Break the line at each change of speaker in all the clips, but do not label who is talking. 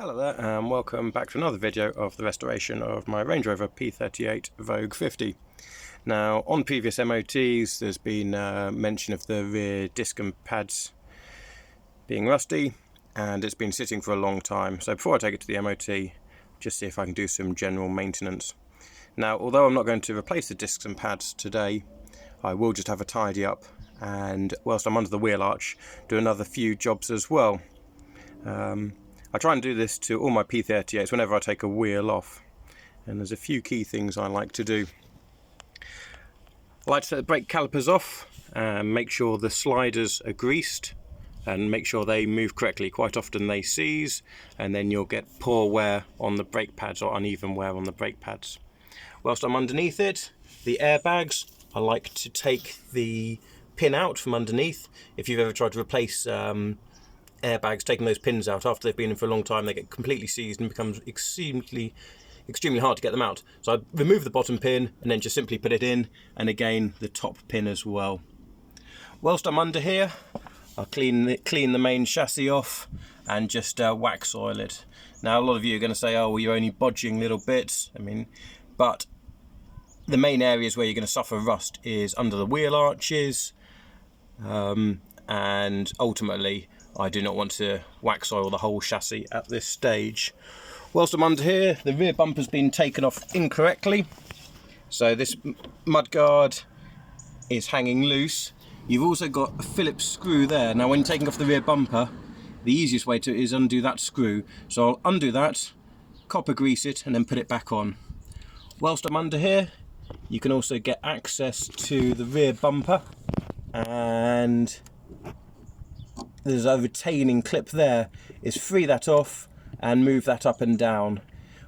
Hello there and welcome back to another video of the restoration of my Range Rover P38 Vogue 50. Now on previous MOTs there's been mention of the rear disc and pads being rusty and it's been sitting for a long time, so before I take it to the MOT just see if I can do some general maintenance. Now although I'm not going to replace the discs and pads today, I will just have a tidy up and whilst I'm under the wheel arch do another few jobs as well. I try and do this to all my P38s whenever I take a wheel off, and there's a few key things I like to do. I like to set the brake calipers off and make sure the sliders are greased and make sure they move correctly. Quite often they seize and then you'll get poor wear on the brake pads or uneven wear on the brake pads. Whilst I'm underneath it, the airbags, I like to take the pin out from underneath. If you've ever tried to replace airbags, taking those pins out after they've been in for a long time, they get completely seized and becomes extremely hard to get them out. So I remove the bottom pin and then just simply put it in, and again the top pin as well. Whilst I'm under here, I'll clean the main chassis off and just wax oil it. Now a lot of you are going to say, oh well, you're only bodging little bits. But the main areas where you're going to suffer rust is under the wheel arches, and ultimately I do not want to wax oil the whole chassis at this stage. Whilst I'm under here, the rear bumper's been taken off incorrectly. So this mudguard is hanging loose. You've also got a Phillips screw there. Now when taking off the rear bumper, the easiest way to is undo that screw. So I'll undo that, copper grease it, and then put it back on. Whilst I'm under here, you can also get access to the rear bumper, and there's a retaining clip there. Is free that off and move that up and down.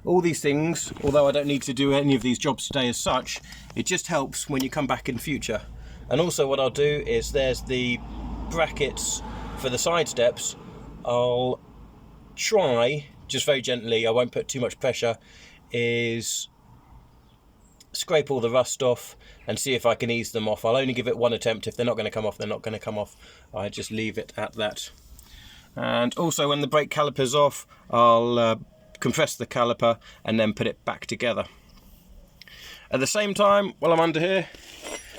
All these things, although I don't need to do any of these jobs today as such, it just helps when you come back in future. And also what I'll do is there's the brackets for the side steps. I'll try, just very gently, I won't put too much pressure, is scrape all the rust off and see if I can ease them off. I'll only give it one attempt. If they're not going to come off, they're not going to come off. I just leave it at that. And also when the brake caliper's off, I'll compress the caliper and then put it back together. At the same time, while I'm under here,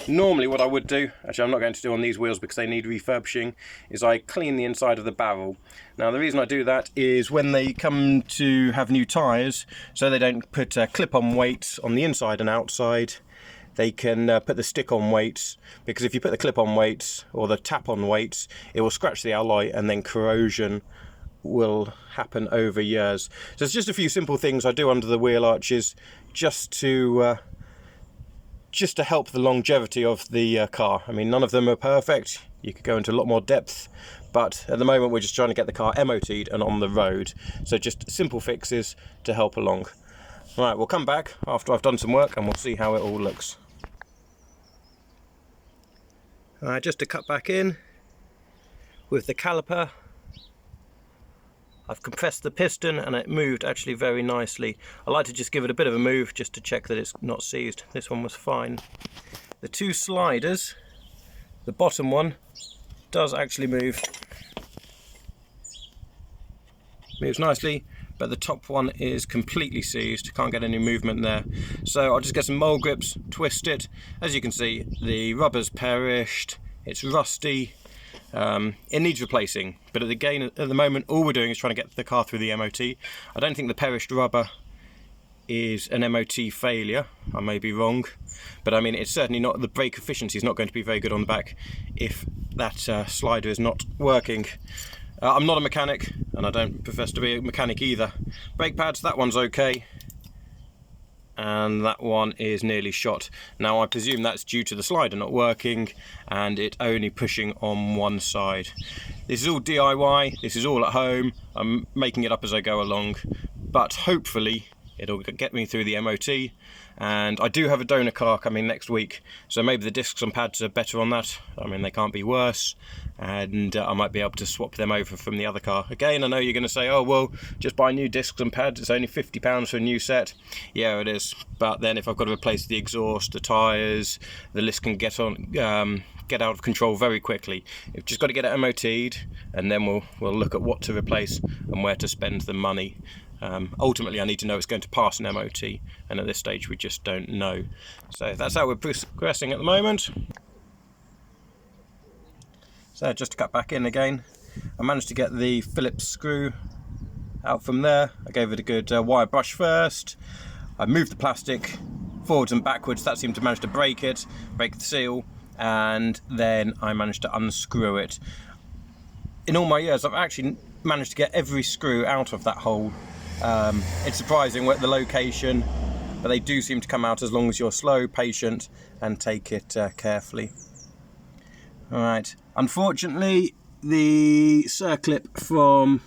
normally what I would do, actually I'm not going to do on these wheels because they need refurbishing, is I clean the inside of the barrel. Now the reason I do that is when they come to have new tyres, so they don't put clip-on weights on the inside and outside, they can put the stick-on weights, because if you put the clip-on weights or the tap-on weights, it will scratch the alloy and then corrosion will happen over years. So it's just a few simple things I do under the wheel arches just to help the longevity of the car. None of them are perfect. You could go into a lot more depth, but at the moment we're just trying to get the car MOT'd and on the road. So just simple fixes to help along. Right, we'll come back after I've done some work and we'll see how it all looks. Just to cut back in with the caliper, I've compressed the piston and it moved actually very nicely. I like to just give it a bit of a move just to check that it's not seized. This one was fine. The two sliders, the bottom one does actually move. Moves nicely, but the top one is completely seized. Can't get any movement there. So I'll just get some mole grips, twist it. As you can see, the rubber's perished, it's rusty. It needs replacing, but at the moment all we're doing is trying to get the car through the MOT. I don't think the perished rubber is an MOT failure. I may be wrong, but it's certainly not. The brake efficiency is not going to be very good on the back if that slider is not working. I'm not a mechanic and I don't profess to be a mechanic either. Brake pads, that one's okay, and that one is nearly shot. Now I presume that's due to the slider not working and it only pushing on one side. This is all DIY, this is all at home, I'm making it up as I go along, but hopefully it'll get me through the MOT. And I do have a donor car coming next week, so maybe the discs and pads are better on that. They can't be worse, and I might be able to swap them over from the other car. Again, I know you're going to say, oh well, just buy new discs and pads, it's only £50 for a new set. Yeah, it is, but then if I've got to replace the exhaust, the tyres, the list can get on get out of control very quickly. You've just got to get it MOT'd, and then we'll look at what to replace and where to spend the money. Ultimately, I need to know it's going to pass an MOT, and at this stage we just don't know. So that's how we're progressing at the moment. So just to cut back in again, I managed to get the Phillips screw out from there. I gave it a good wire brush first. I moved the plastic forwards and backwards. That seemed to manage to break the seal, and then I managed to unscrew it. In all my years, I've actually managed to get every screw out of that hole. It's surprising what the location, but they do seem to come out as long as you're slow, patient, and take it carefully. Alright, unfortunately the circlip from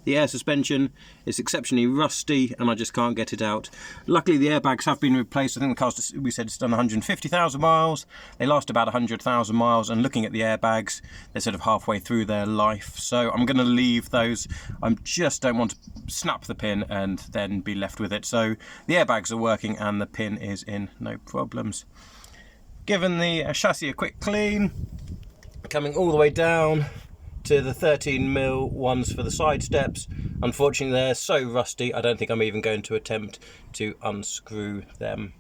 the air suspension is exceptionally rusty and I just can't get it out. Luckily the airbags have been replaced. I think the car's, we said, it's done 150,000 miles. They last about 100,000 miles, and looking at the airbags, they're sort of halfway through their life. So I'm going to leave those. I just don't want to snap the pin and then be left with it. So the airbags are working and the pin is in, no problems. Given the chassis a quick clean, coming all the way down to the 13mm ones for the side steps. Unfortunately they're so rusty I don't think I'm even going to attempt to unscrew them.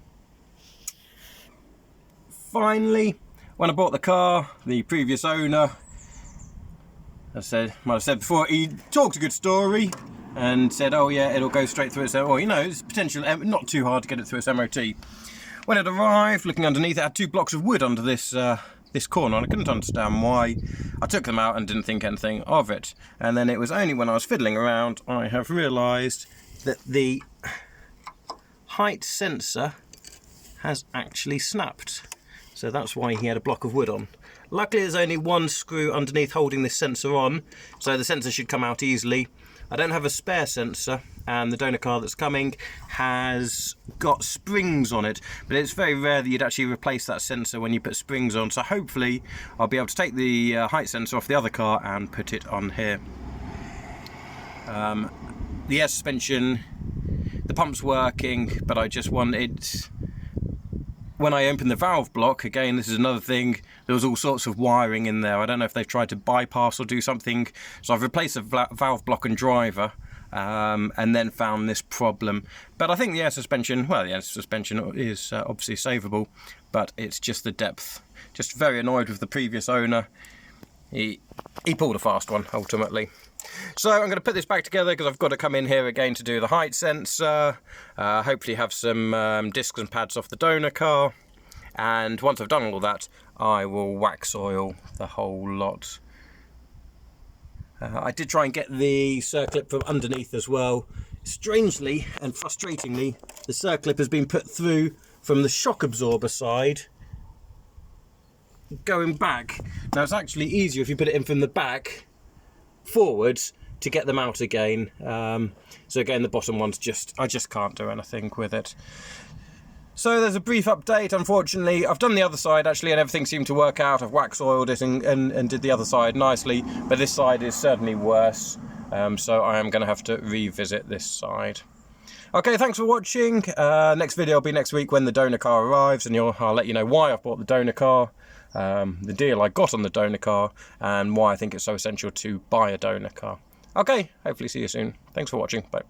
Finally, when I bought the car, the previous owner, might have said before, he talked a good story and said, oh yeah, it'll go straight through its, well, you know, it's potential, not too hard to get it through its MOT. When it arrived, looking underneath, it had 2 blocks of wood under this corner, and I couldn't understand why. I took them out and didn't think anything of it, and then it was only when I was fiddling around I have realised that the height sensor has actually snapped. So that's why he had a block of wood on. Luckily there's only one screw underneath holding this sensor on, so the sensor should come out easily. I don't have a spare sensor, and the donor car that's coming has got springs on it, but it's very rare that you'd actually replace that sensor when you put springs on, so hopefully I'll be able to take the height sensor off the other car and put it on here. The air suspension, the pump's working, but I just want it. When I opened the valve block, again, this is another thing, there was all sorts of wiring in there. I don't know if they've tried to bypass or do something. So I've replaced the valve block and driver, and then found this problem. But I think the air suspension, well, the air suspension is obviously savable, but it's just the depth. Just very annoyed with the previous owner. He pulled a fast one, ultimately. So I'm going to put this back together because I've got to come in here again to do the height sensor, hopefully have some discs and pads off the donor car, and once I've done all that I will wax oil the whole lot. I did try and get the circlip from underneath as well. Strangely and frustratingly, the circlip has been put through from the shock absorber side going back. Now it's actually easier if you put it in from the back forwards to get them out again. So again, the bottom one's I just can't do anything with it. So there's a brief update. Unfortunately, I've done the other side actually and everything seemed to work out. I've wax oiled it and did the other side nicely, but this side is certainly worse. So I am going to have to revisit this side. Okay, thanks for watching. Next video will be next week when the donor car arrives, and I'll let you know why I've bought the donor car, the deal I got on the donor car, and why I think it's so essential to buy a donor car. Okay, hopefully see you soon. Thanks for watching. Bye.